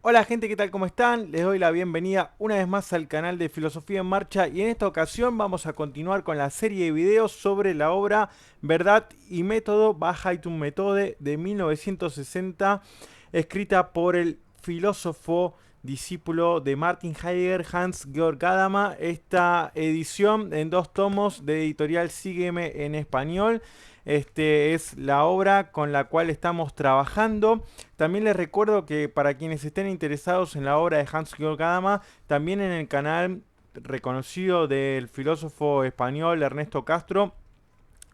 Hola gente, ¿qué tal? ¿Cómo están? Les doy la bienvenida una vez más al canal de Filosofía en Marcha y en esta ocasión vamos a continuar con la serie de videos sobre la obra Verdad y Método, Wahrheit und Methode de 1960, escrita por el filósofo discípulo de Martin Heidegger, Hans Georg Gadamer. Esta edición en dos tomos de editorial Sígueme en español. Es la obra con la cual estamos trabajando. También les recuerdo que para quienes estén interesados en la obra de Hans-Georg Gadamer, también en el canal reconocido del filósofo español Ernesto Castro,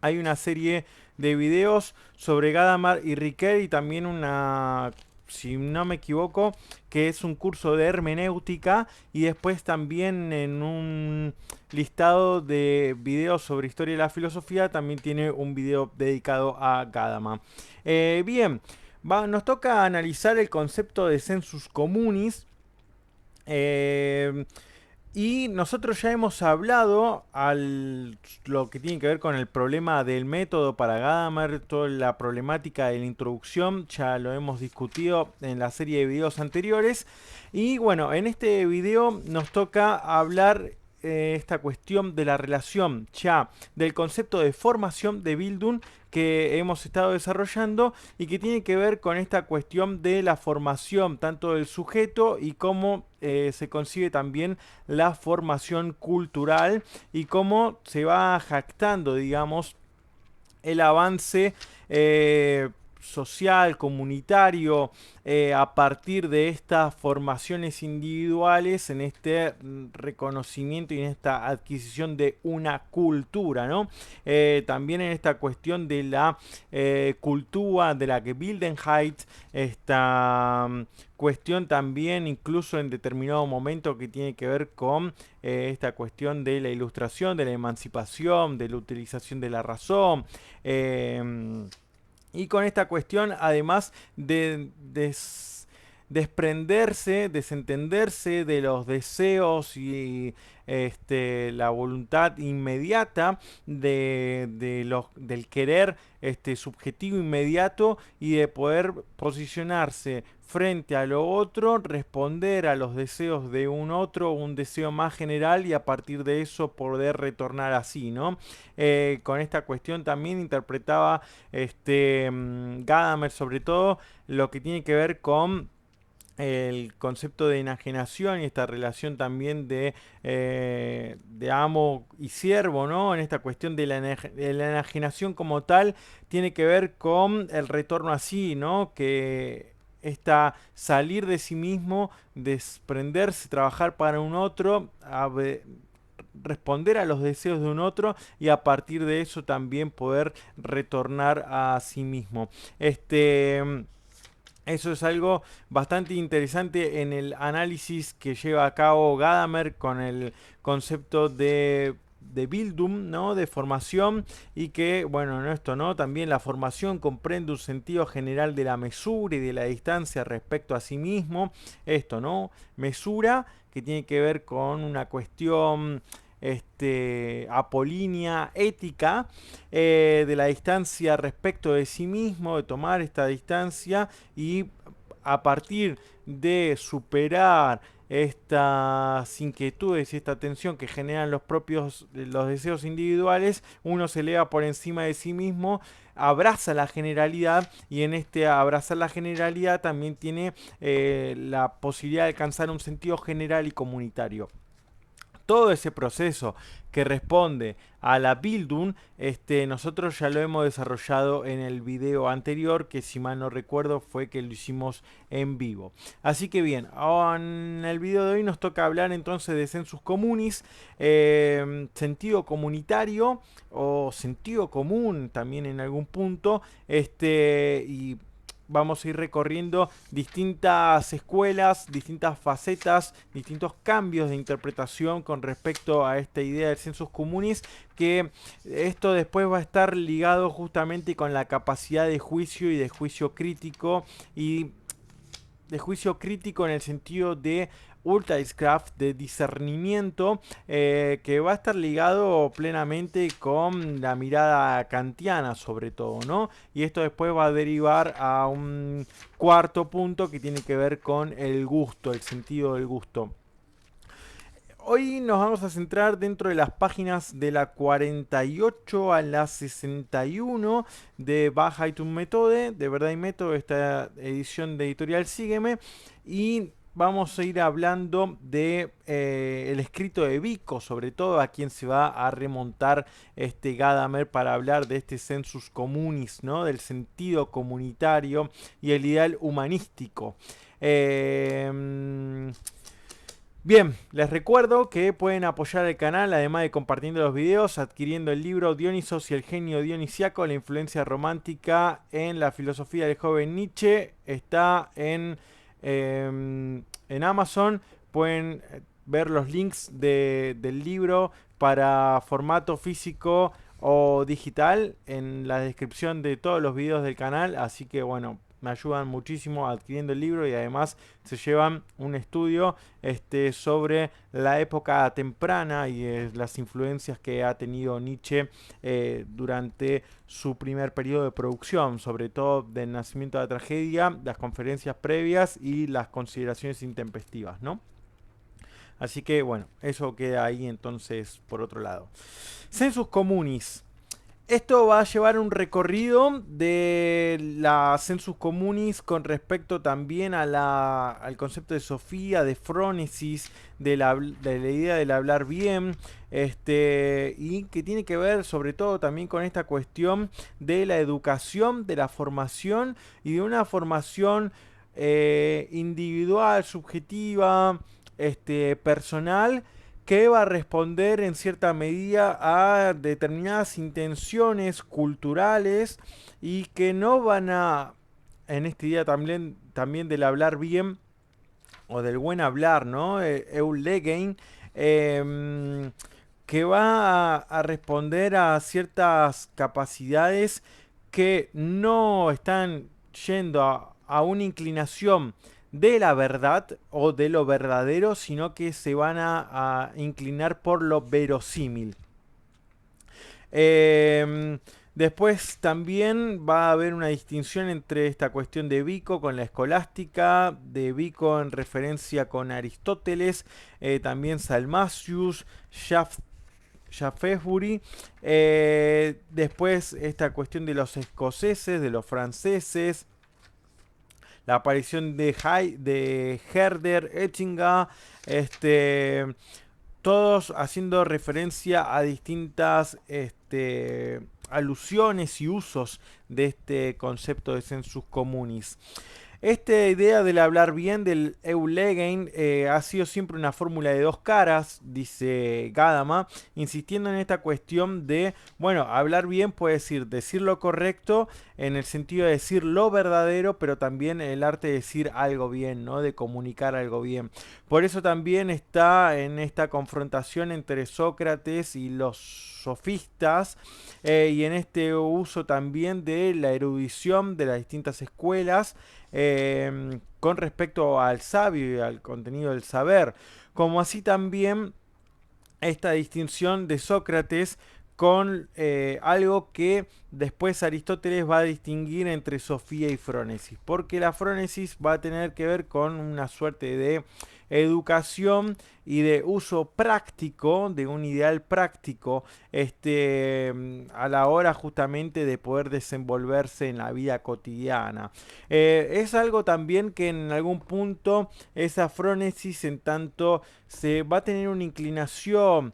hay una serie de videos sobre Gadamer y Riquet y también una, si no me equivoco, que es un curso de hermenéutica y después también en un listado de videos sobre historia de la filosofía también tiene un video dedicado a Gadamer. Bien, nos toca analizar el concepto de sensus communis. Eh, y nosotros ya hemos hablado lo que tiene que ver con el problema del método para Gadamer, toda la problemática de la introducción, ya lo hemos discutido en la serie de videos anteriores. Y bueno, en este video nos toca hablar esta cuestión de la relación ya del concepto de formación de Bildung que hemos estado desarrollando y que tiene que ver con esta cuestión de la formación tanto del sujeto y cómo se concibe también la formación cultural y cómo se va jactando, digamos, el avance social, comunitario, a partir de estas formaciones individuales, en este reconocimiento y en esta adquisición de una cultura, ¿no? También en esta cuestión de la cultura, de la Gebildenheit, esta cuestión también incluso en determinado momento que tiene que ver con esta cuestión de la ilustración, de la emancipación, de la utilización de la razón. eh, y con esta cuestión, además de desprenderse, desentenderse de los deseos y la voluntad inmediata del querer subjetivo inmediato y de poder posicionarse frente a lo otro, responder a los deseos de un otro, un deseo más general y a partir de eso poder retornar así, ¿no? Con esta cuestión también interpretaba Gadamer sobre todo lo que tiene que ver con el concepto de enajenación y esta relación también de amo y siervo, ¿no? En esta cuestión de la enajenación como tal, tiene que ver con el retorno así, ¿no? Que esta salir de sí mismo, desprenderse, trabajar para un otro, responder a los deseos de un otro y a partir de eso también poder retornar a sí mismo. Eso es algo bastante interesante en el análisis que lleva a cabo Gadamer con el concepto de Bildung, ¿no? De formación y que, bueno, en esto, ¿no? También la formación comprende un sentido general de la mesura y de la distancia respecto a sí mismo. Esto, ¿no? Mesura que tiene que ver con una cuestión apolínea ética de la distancia respecto de sí mismo, de tomar esta distancia y a partir de superar estas inquietudes y esta tensión que generan los deseos individuales, uno se eleva por encima de sí mismo, abraza la generalidad y en este abrazar la generalidad también tiene la posibilidad de alcanzar un sentido general y comunitario. Todo ese proceso que responde a la Bildung, nosotros ya lo hemos desarrollado en el video anterior, que si mal no recuerdo fue que lo hicimos en vivo. Así que bien, en el video de hoy nos toca hablar entonces de sensus communis, sentido comunitario o sentido común también en algún punto, y vamos a ir recorriendo distintas escuelas, distintas facetas, distintos cambios de interpretación con respecto a esta idea del sensus communis, que esto después va a estar ligado justamente con la capacidad de juicio y de juicio crítico y de juicio crítico en el sentido de Urteilskraft, de discernimiento, que va a estar ligado plenamente con la mirada kantiana sobre todo, ¿no? Y esto después va a derivar a un cuarto punto que tiene que ver con el gusto, el sentido del gusto. Hoy nos vamos a centrar dentro de las páginas de la 48 a la 61 de Wahrheit und Methode, de Verdad y Método, esta edición de editorial Sígueme, y vamos a ir hablando de el escrito de Vico, sobre todo a quien se va a remontar este Gadamer para hablar de este sensus communis, ¿no? Del sentido comunitario y el ideal humanístico. Bien, les recuerdo que pueden apoyar el canal, además de compartiendo los videos, adquiriendo el libro Dionisos y el genio dionisiaco, la influencia romántica en la filosofía del joven Nietzsche. Está en Amazon. Pueden ver los links del libro para formato físico o digital en la descripción de todos los videos del canal. Así que bueno, me ayudan muchísimo adquiriendo el libro y además se llevan un estudio sobre la época temprana y las influencias que ha tenido Nietzsche durante su primer periodo de producción, sobre todo del nacimiento de la tragedia, las conferencias previas y las consideraciones intempestivas, ¿no? Así que bueno, eso queda ahí entonces por otro lado. Sensus communis. Esto va a llevar un recorrido de la sensus communis con respecto también a al concepto de Sofía, de frónesis, de la idea del hablar bien, y que tiene que ver sobre todo también con esta cuestión de la educación, de la formación y de una formación individual, subjetiva, personal, que va a responder en cierta medida a determinadas intenciones culturales y que no van a, en esta idea también del hablar bien o del buen hablar, ¿no? Eulegein, que va a responder a ciertas capacidades que no están yendo a una inclinación de la verdad o de lo verdadero, sino que se van a inclinar por lo verosímil. Después también va a haber una distinción entre esta cuestión de Vico con la escolástica, de Vico en referencia con Aristóteles, también Salmasius, Shaftesbury. Después esta cuestión de los escoceses, de los franceses, la aparición de Herder, Ettinger, todos haciendo referencia a distintas alusiones y usos de este concepto de sensus communis. Esta idea del hablar bien, del Eulegein, ha sido siempre una fórmula de dos caras, dice Gadamer, insistiendo en esta cuestión de, bueno, hablar bien puede decir lo correcto, en el sentido de decir lo verdadero, pero también el arte de decir algo bien, ¿no? De comunicar algo bien. Por eso también está en esta confrontación entre Sócrates y los sofistas, y en este uso también de la erudición de las distintas escuelas, con respecto al sabio y al contenido del saber, como así también esta distinción de Sócrates con algo que después Aristóteles va a distinguir entre sofía y frónesis, porque la frónesis va a tener que ver con una suerte de educación y de uso práctico, de un ideal práctico, a la hora justamente de poder desenvolverse en la vida cotidiana. Es algo también que en algún punto esa frónesis en tanto se va a tener una inclinación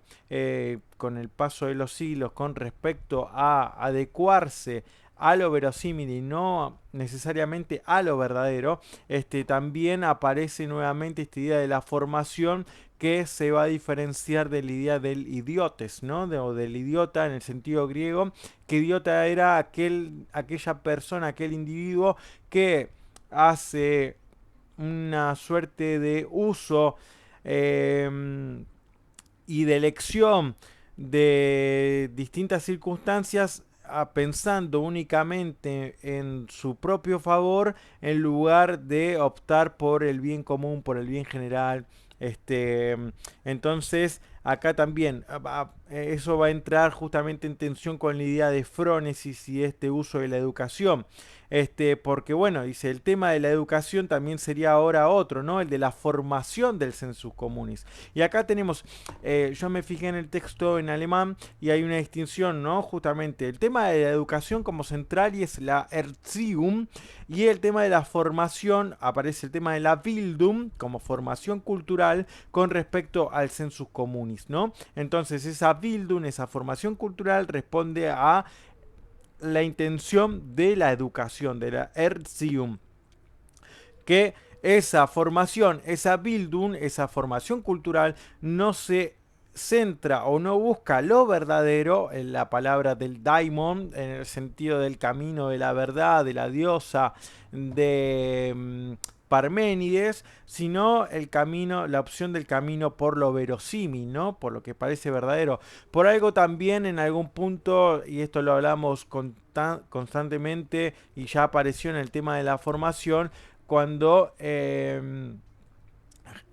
con el paso de los siglos con respecto a adecuarse a lo verosímil y no necesariamente a lo verdadero, también aparece nuevamente esta idea de la formación que se va a diferenciar de la idea del idiotes, ¿no? O del idiota en el sentido griego, que idiota era aquella persona, aquel individuo que hace una suerte de uso y de elección de distintas circunstancias pensando únicamente en su propio favor en lugar de optar por el bien común, por el bien general. Este, entonces, acá también eso va a entrar justamente en tensión con la idea de frónesis y este uso de la educación. Porque bueno, dice, el tema de la educación también sería ahora otro, ¿no? El de la formación del sensus communis. Y acá tenemos, yo me fijé en el texto en alemán y hay una distinción, ¿no? Justamente el tema de la educación como central y es la Erziehung, y el tema de la formación, aparece el tema de la Bildung como formación cultural con respecto al sensus communis, ¿no? Entonces esa Bildung, esa formación cultural responde a la intención de la educación, de la Erziehung, que esa formación, esa Bildung, esa formación cultural no se centra o no busca lo verdadero, en la palabra del daimon, en el sentido del camino de la verdad, de la diosa, de Parménides, sino el camino, la opción del camino por lo verosímil, ¿no? Por lo que parece verdadero. Por algo también en algún punto, y esto lo hablamos constantemente y ya apareció en el tema de la formación, cuando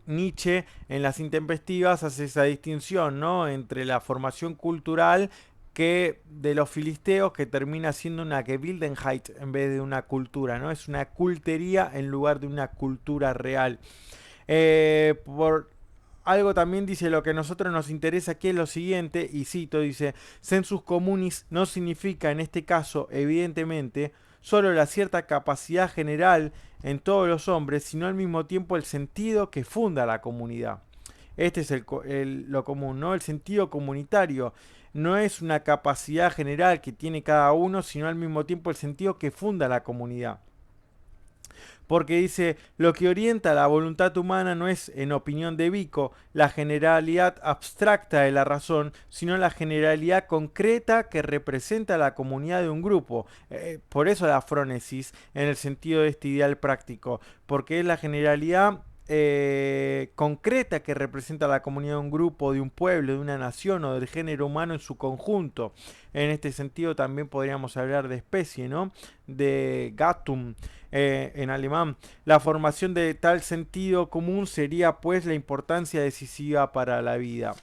Nietzsche en Las Intempestivas hace esa distinción, ¿no? Entre la formación cultural que de los filisteos, que termina siendo una Gebildenheit en vez de una cultura, ¿no? Es una cultería en lugar de una cultura real. Por algo también dice, lo que a nosotros nos interesa aquí es lo siguiente, y cito, dice, sensus communis no significa en este caso, evidentemente, solo la cierta capacidad general en todos los hombres, sino al mismo tiempo el sentido que funda la comunidad. Este es lo común, ¿no? El sentido comunitario no es una capacidad general que tiene cada uno, sino al mismo tiempo el sentido que funda la comunidad. Porque dice, lo que orienta la voluntad humana no es, en opinión de Vico, la generalidad abstracta de la razón, sino la generalidad concreta que representa la comunidad de un grupo. Por eso la frónesis, en el sentido de este ideal práctico, porque es la generalidad concreta que representa la comunidad de un grupo, de un pueblo, de una nación o del género humano en su conjunto. En este sentido también podríamos hablar de especie, ¿no? De Gattum en alemán. La formación de tal sentido común sería pues la importancia decisiva para la vida.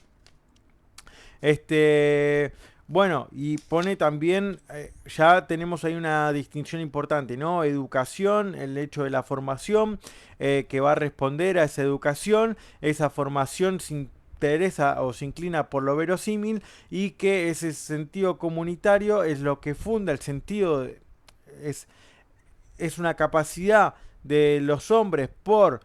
Este, bueno, y pone también, ya tenemos ahí una distinción importante, ¿no? Educación, el hecho de la formación, que va a responder a esa educación, esa formación se interesa o se inclina por lo verosímil y que ese sentido comunitario es lo que funda el sentido, es es una capacidad de los hombres por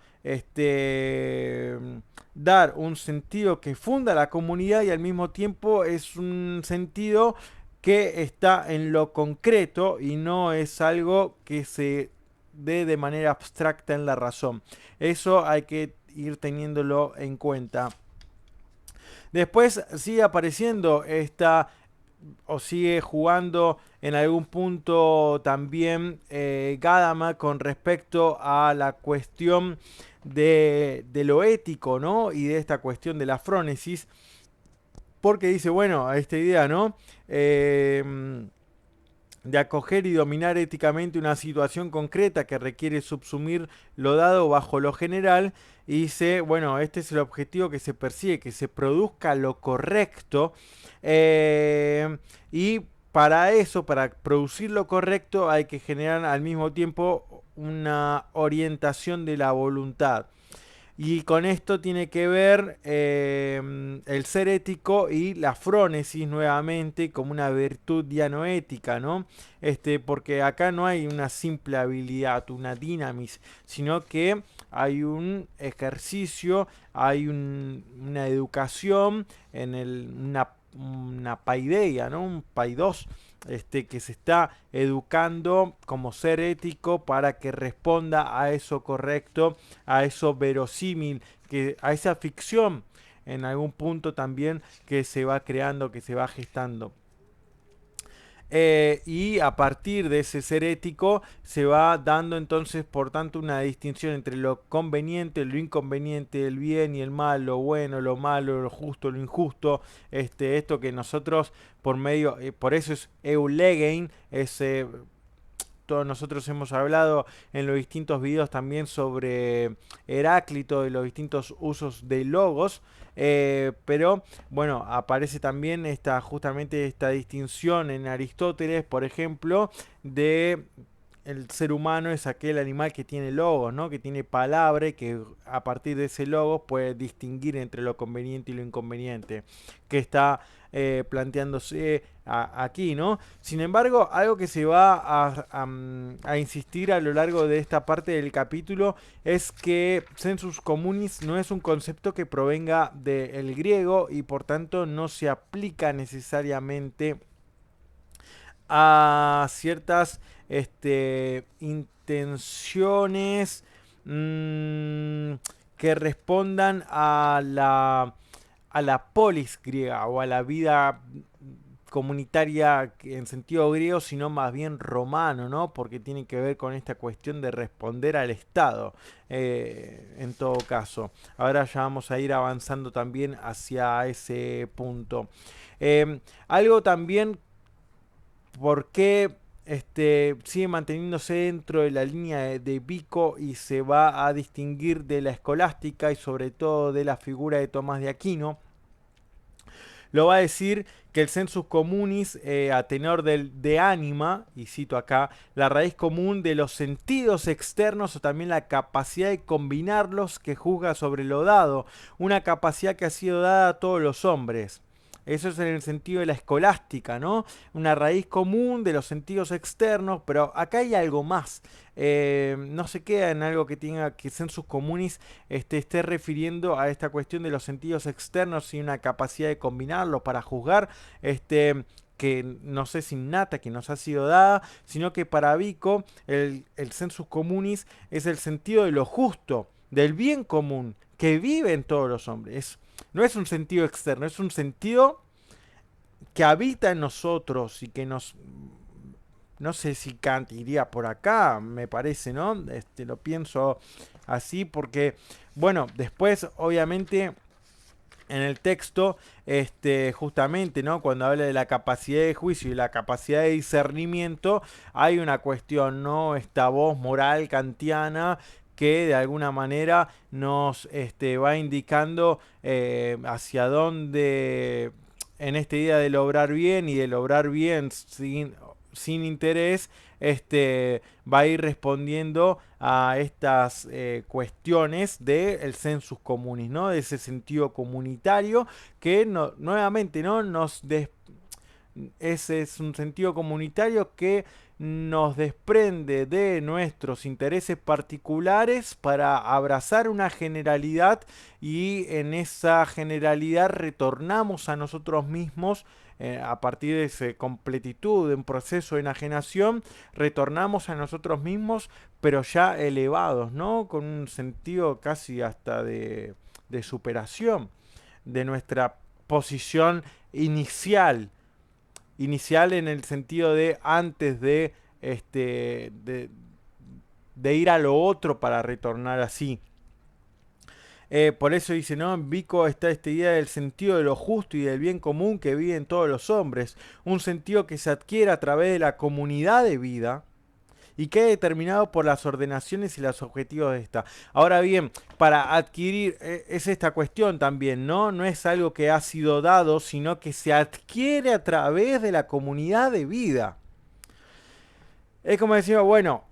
dar un sentido que funda la comunidad y al mismo tiempo es un sentido que está en lo concreto y no es algo que se dé de manera abstracta en la razón. Eso hay que ir teniéndolo en cuenta. Después sigue apareciendo esta o sigue jugando en algún punto también Gadamer con respecto a la cuestión de lo ético, ¿no? Y de esta cuestión de la frónesis, porque dice, bueno, a esta idea, ¿no? De acoger y dominar éticamente una situación concreta que requiere subsumir lo dado bajo lo general, y dice, bueno, este es el objetivo que se persigue, que se produzca lo correcto, y para eso, para producir lo correcto, hay que generar al mismo tiempo una orientación de la voluntad. Y con esto tiene que ver el ser ético y la frónesis nuevamente como una virtud dianoética, ¿no? Porque acá no hay una simple habilidad, una dinamis, sino que hay un ejercicio, hay una educación, una paideia, ¿no? Un paidos, que se está educando como ser ético para que responda a eso correcto, a eso verosímil, a esa ficción en algún punto también que se va creando, que se va gestando. Y a partir de ese ser ético se va dando entonces por tanto una distinción entre lo conveniente, lo inconveniente, el bien y el mal, lo bueno, lo malo, lo justo, lo injusto. Esto que nosotros por medio, por eso es eulegein, todos nosotros hemos hablado en los distintos videos también sobre Heráclito y los distintos usos de logos, pero bueno, aparece también justamente esta distinción en Aristóteles, por ejemplo, de el ser humano es aquel animal que tiene logos, ¿no? Que tiene palabra y que a partir de ese logo puede distinguir entre lo conveniente y lo inconveniente, que está planteándose aquí, ¿no? Sin embargo, algo que se va a insistir a lo largo de esta parte del capítulo es que sensus communis no es un concepto que provenga del griego y por tanto no se aplica necesariamente a ciertas intenciones mmm, que respondan a la polis griega o a la vida comunitaria en sentido griego, sino más bien romano, ¿no? Porque tiene que ver con esta cuestión de responder al Estado, en todo caso. Ahora ya vamos a ir avanzando también hacia ese punto. Algo también por qué sigue manteniéndose dentro de la línea de Vico y se va a distinguir de la escolástica y sobre todo de la figura de Tomás de Aquino. Lo va a decir que el sensus communis, a tenor de ánima, y cito acá, la raíz común de los sentidos externos o también la capacidad de combinarlos que juzga sobre lo dado, una capacidad que ha sido dada a todos los hombres. Eso es en el sentido de la escolástica, ¿no? Una raíz común de los sentidos externos, pero acá hay algo más. No se queda en algo que tenga que sensus communis esté refiriendo a esta cuestión de los sentidos externos y una capacidad de combinarlos para juzgar, que no es innata, que nos ha sido dada, sino que para Vico el sensus communis es el sentido de lo justo, del bien común, que vive en todos los hombres. No es un sentido externo, es un sentido que habita en nosotros y que nos... No sé si Kant iría por acá, me parece, ¿no? Lo pienso así porque, bueno, después obviamente en el texto, justamente, ¿no? Cuando habla de la capacidad de juicio y la capacidad de discernimiento, hay una cuestión, ¿no? Esta voz moral kantiana que de alguna manera nos va indicando hacia dónde, en esta idea del obrar bien y del obrar bien sin interés, va a ir respondiendo a estas cuestiones del sensus communis, ¿no? De ese sentido comunitario que nuevamente, ¿no? Ese es un sentido comunitario que nos desprende de nuestros intereses particulares para abrazar una generalidad y en esa generalidad retornamos a nosotros mismos a partir de esa completitud, de un proceso de enajenación, retornamos a nosotros mismos, pero ya elevados, ¿no? Con un sentido casi hasta de superación de nuestra posición inicial. Inicial en el sentido de antes de ir a lo otro para retornar así. Por eso dice, ¿no? En Vico está esta idea del sentido de lo justo y del bien común que viven todos los hombres. Un sentido que se adquiere a través de la comunidad de vida y queda determinado por las ordenaciones y los objetivos de esta. Ahora bien, para adquirir, es esta cuestión también, ¿no? No es algo que ha sido dado, sino que se adquiere a través de la comunidad de vida. Es como decimos, bueno,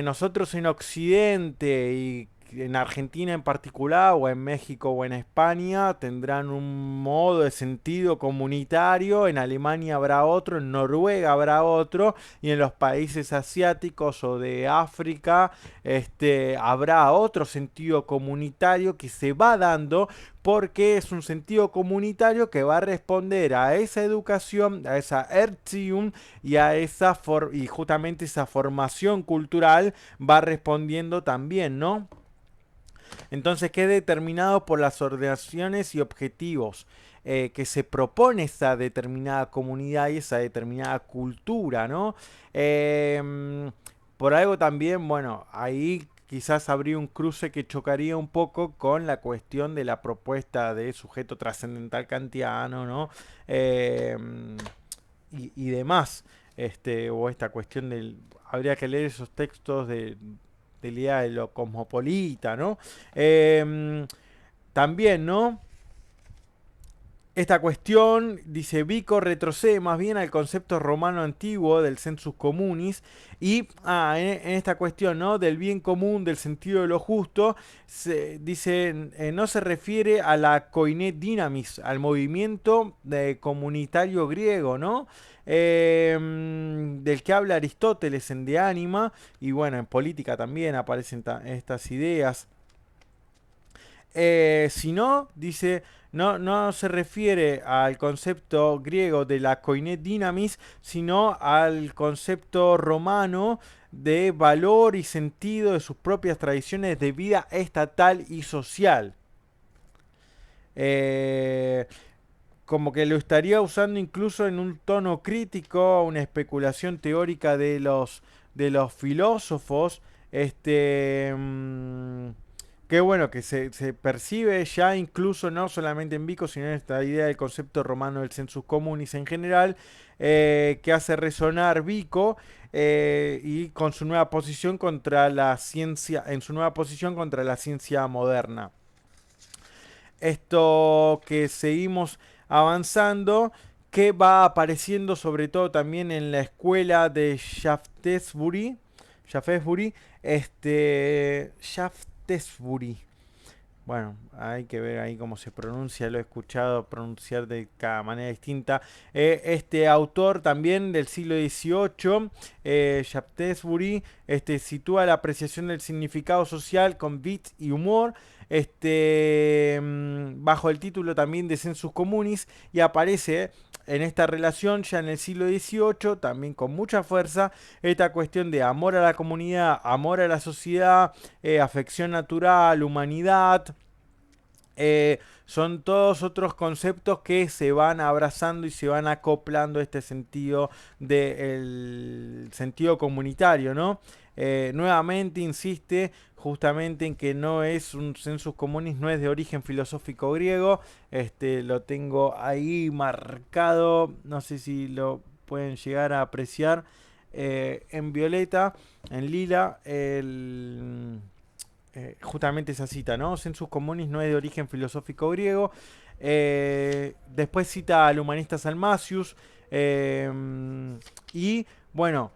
nosotros en Occidente y en Argentina en particular, o en México o en España, tendrán un modo de sentido comunitario, en Alemania habrá otro, en Noruega habrá otro, y en los países asiáticos o de África, habrá otro sentido comunitario que se va dando porque es un sentido comunitario que va a responder a esa educación, a esa Erziehung y a y justamente esa formación cultural va respondiendo también, ¿no? Entonces, que es determinado por las ordenaciones y objetivos que se propone esa determinada comunidad y esa determinada cultura, ¿no? Eh, por algo también, bueno, ahí quizás habría un cruce que chocaría un poco con la cuestión de la propuesta de sujeto trascendental kantiano, ¿no? Eh, y demás. O esta cuestión del... Habría que leer esos textos de la idea de lo cosmopolita, ¿no? También, ¿no? Esta cuestión, dice Vico, retrocede más bien al concepto romano antiguo del sensus communis y en esta cuestión, ¿no? Del bien común, del sentido de lo justo, dice, no se refiere a la koine dynamis, al movimiento comunitario griego, ¿no? Del que habla Aristóteles en De Anima, y bueno, en política también aparecen estas ideas. Si no, dice, no se refiere al concepto griego de la koine dynamis, sino al concepto romano de valor y sentido de sus propias tradiciones de vida estatal y social. Eh, Como que lo estaría usando incluso en un tono crítico, una especulación teórica de los filósofos, que bueno, que se percibe ya incluso no solamente en Vico, sino en esta idea del concepto romano del sensus communis en general, que hace resonar Vico y con su nueva posición contra la ciencia, en su nueva posición contra la ciencia moderna. Esto que seguimos avanzando, que va apareciendo sobre todo también en la escuela de Shaftesbury. Bueno, hay que ver ahí cómo se pronuncia, lo he escuchado pronunciar de cada manera distinta. Este autor también del siglo XVIII, Shaftesbury, sitúa la apreciación del significado social con wit y humor, bajo el título también de Sensus Communis, y aparece en esta relación ya en el siglo XVIII, también con mucha fuerza, esta cuestión de amor a la comunidad, amor a la sociedad, afección natural, humanidad. Son todos otros conceptos que se van abrazando y se van acoplando a este sentido del sentido comunitario, ¿no? Nuevamente insiste justamente en que no es un sensus communis, no es de origen filosófico griego. Lo tengo ahí marcado, no sé si lo pueden llegar a apreciar en violeta, en lila, justamente esa cita, ¿no? Sensus communis no es de origen filosófico griego. Después cita al humanista Salmasius. Y bueno,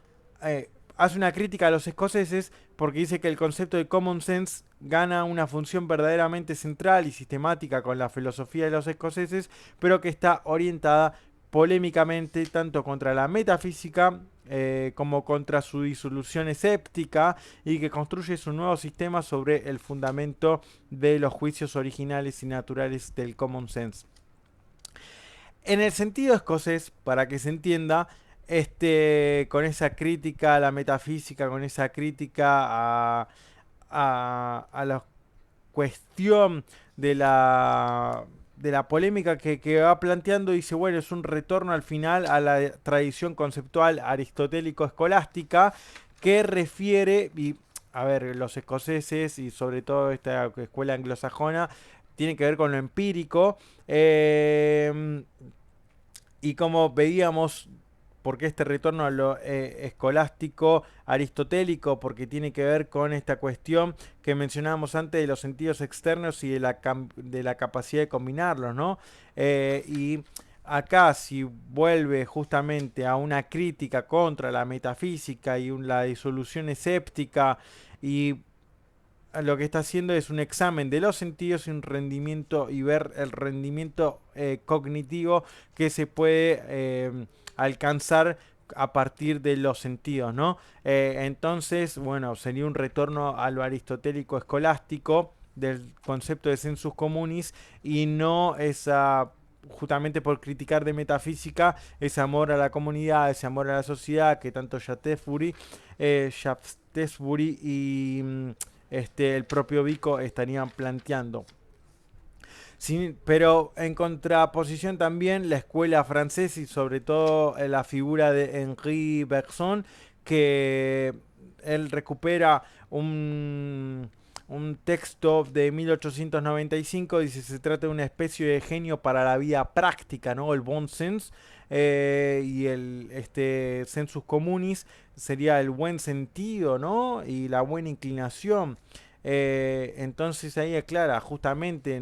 hace una crítica a los escoceses porque dice que el concepto de common sense gana una función verdaderamente central y sistemática con la filosofía de los escoceses, pero que está orientada polémicamente tanto contra la metafísica como contra su disolución escéptica, y que construye su nuevo sistema sobre el fundamento de los juicios originales y naturales del common sense. En el sentido escocés, para que se entienda, con esa crítica a la metafísica, con esa crítica a la cuestión de la polémica que va planteando, dice, bueno, es un retorno al final a la tradición conceptual aristotélico-escolástica que refiere, y a ver, los escoceses y sobre todo esta escuela anglosajona, tiene que ver con lo empírico, y como veíamos, porque este retorno a lo escolástico aristotélico, porque tiene que ver con esta cuestión que mencionábamos antes de los sentidos externos y de la capacidad de combinarlos, ¿no? Y acá si vuelve justamente a una crítica contra la metafísica y la disolución escéptica, y lo que está haciendo es un examen de los sentidos y un rendimiento, y ver el rendimiento cognitivo que se puede alcanzar a partir de los sentidos, ¿no? Entonces, bueno, sería un retorno a lo aristotélico escolástico del concepto de sensus communis, y no esa, justamente por criticar de metafísica, ese amor a la comunidad, ese amor a la sociedad que tanto Shaftesbury y el propio Vico estarían planteando. Pero en contraposición también la escuela francesa y sobre todo la figura de Henri Bergson, que él recupera un texto de 1895, dice se trata de una especie de genio para la vida práctica, ¿no? El bon sens, y el sensus communis sería el buen sentido, ¿no? Y la buena inclinación. Entonces ahí aclara justamente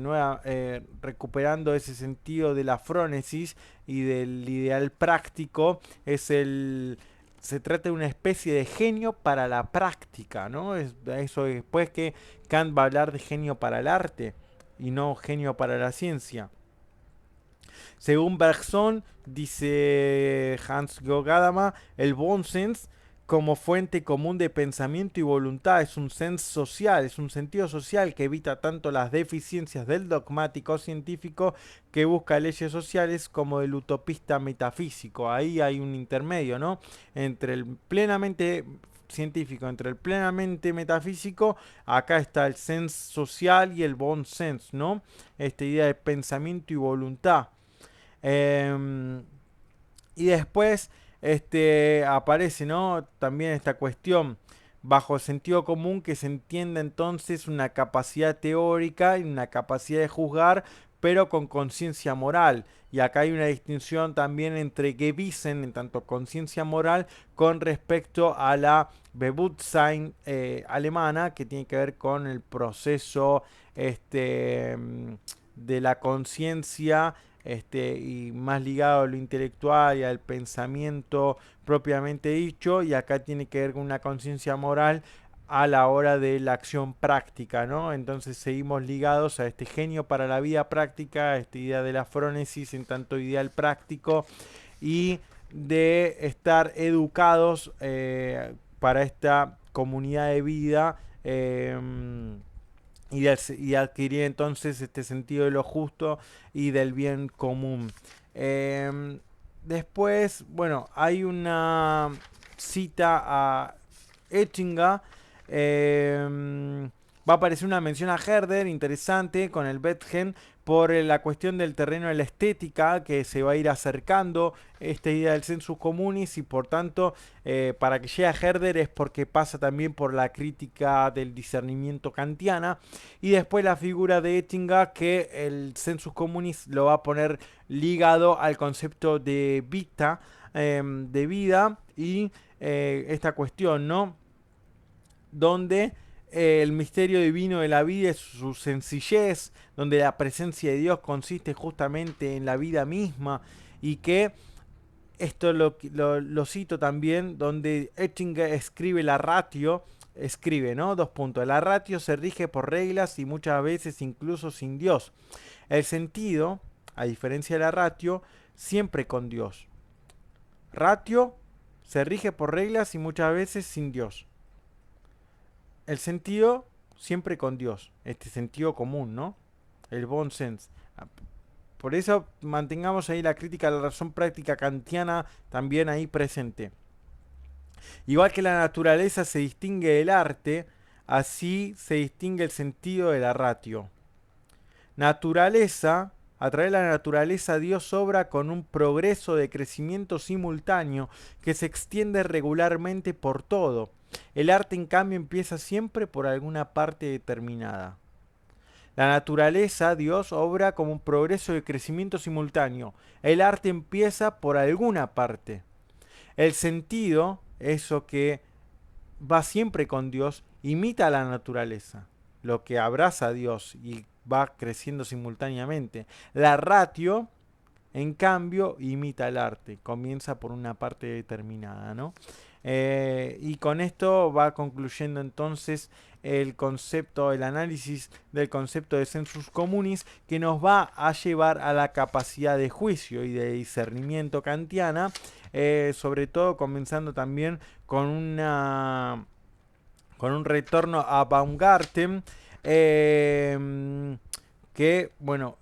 recuperando ese sentido de la frónesis y del ideal práctico, se trata de una especie de genio para la práctica, ¿no? Eso después que Kant va a hablar de genio para el arte y no genio para la ciencia. Según Bergson, dice Hans-Georg Gadamer, el bon sens como fuente común de pensamiento y voluntad es un sens social, es un sentido social que evita tanto las deficiencias del dogmático científico que busca leyes sociales como del utopista metafísico. Ahí hay un intermedio, ¿no? Entre el plenamente científico, entre el plenamente metafísico, acá está el sens social y el bon sens, ¿no? Esta idea de pensamiento y voluntad. Eh, y después aparece, ¿no? También esta cuestión bajo el sentido común que se entiende entonces una capacidad teórica y una capacidad de juzgar, pero con conciencia moral. Y acá hay una distinción también entre Gewissen, en tanto conciencia moral, con respecto a la Bewusstsein alemana, que tiene que ver con el proceso de la conciencia, y más ligado a lo intelectual y al pensamiento propiamente dicho, y acá tiene que ver con una conciencia moral a la hora de la acción práctica, ¿no? Entonces seguimos ligados a este genio para la vida práctica, a esta idea de la frónesis en tanto ideal práctico y de estar educados para esta comunidad de vida. Y adquirir entonces este sentido de lo justo y del bien común. Después, bueno, hay una cita a Ettinger. Va a aparecer una mención a Herder interesante con el Betgen por la cuestión del terreno de la estética que se va a ir acercando esta idea del sensus communis y por tanto para que llegue a Herder es porque pasa también por la crítica del discernimiento kantiana y después la figura de Ettinger que el sensus communis lo va a poner ligado al concepto de vita, de vida y esta cuestión, ¿no? Donde el misterio divino de la vida es su sencillez, donde la presencia de Dios consiste justamente en la vida misma y que esto lo cito también, donde Ettinger escribe la ratio, escribe, ¿no? Dos puntos. La ratio se rige por reglas y muchas veces incluso sin Dios. El sentido, a diferencia de la ratio, siempre con Dios. Ratio se rige por reglas y muchas veces sin Dios. El sentido siempre con Dios, este sentido común, ¿no? El bon sens. Por eso mantengamos ahí la crítica a la razón práctica kantiana también ahí presente. Igual que la naturaleza se distingue del arte, así se distingue el sentido de la ratio. Naturaleza, a través de la naturaleza Dios obra con un progreso de crecimiento simultáneo que se extiende regularmente por todo. El arte, en cambio, empieza siempre por alguna parte determinada. La naturaleza, Dios, obra como un progreso de crecimiento simultáneo. El arte empieza por alguna parte. El sentido, eso que va siempre con Dios, imita a la naturaleza, lo que abraza a Dios y va creciendo simultáneamente. La ratio, en cambio, imita el arte, comienza por una parte determinada, ¿no? Y con esto va concluyendo entonces el concepto, el análisis del concepto de sensus communis que nos va a llevar a la capacidad de juicio y de discernimiento kantiana, sobre todo comenzando también con un retorno a Baumgarten, que bueno,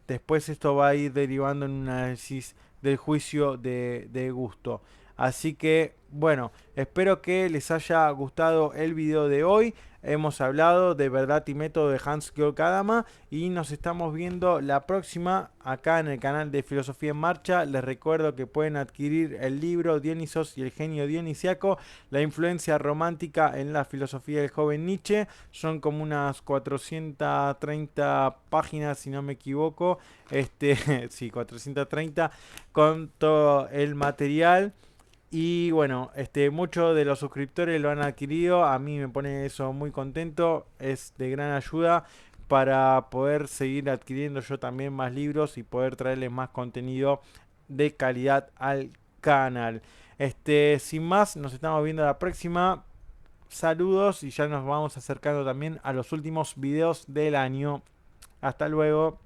después esto va a ir derivando en un análisis del juicio de gusto. Así que bueno, espero que les haya gustado el video de hoy. hemos hablado de Verdad y Método de Hans-Georg Adama y nos estamos viendo la próxima acá en el canal de Filosofía en Marcha. Les recuerdo que pueden adquirir el libro Dionisos y el genio dionisiaco, la influencia romántica en la filosofía del joven Nietzsche. Son como unas 430 páginas, si no me equivoco. Sí, 430 con todo el material. Y bueno, muchos de los suscriptores lo han adquirido. A mí me pone eso muy contento. Es de gran ayuda para poder seguir adquiriendo yo también más libros y poder traerles más contenido de calidad al canal. Sin más, nos estamos viendo la próxima. Saludos y ya nos vamos acercando también a los últimos videos del año. Hasta luego.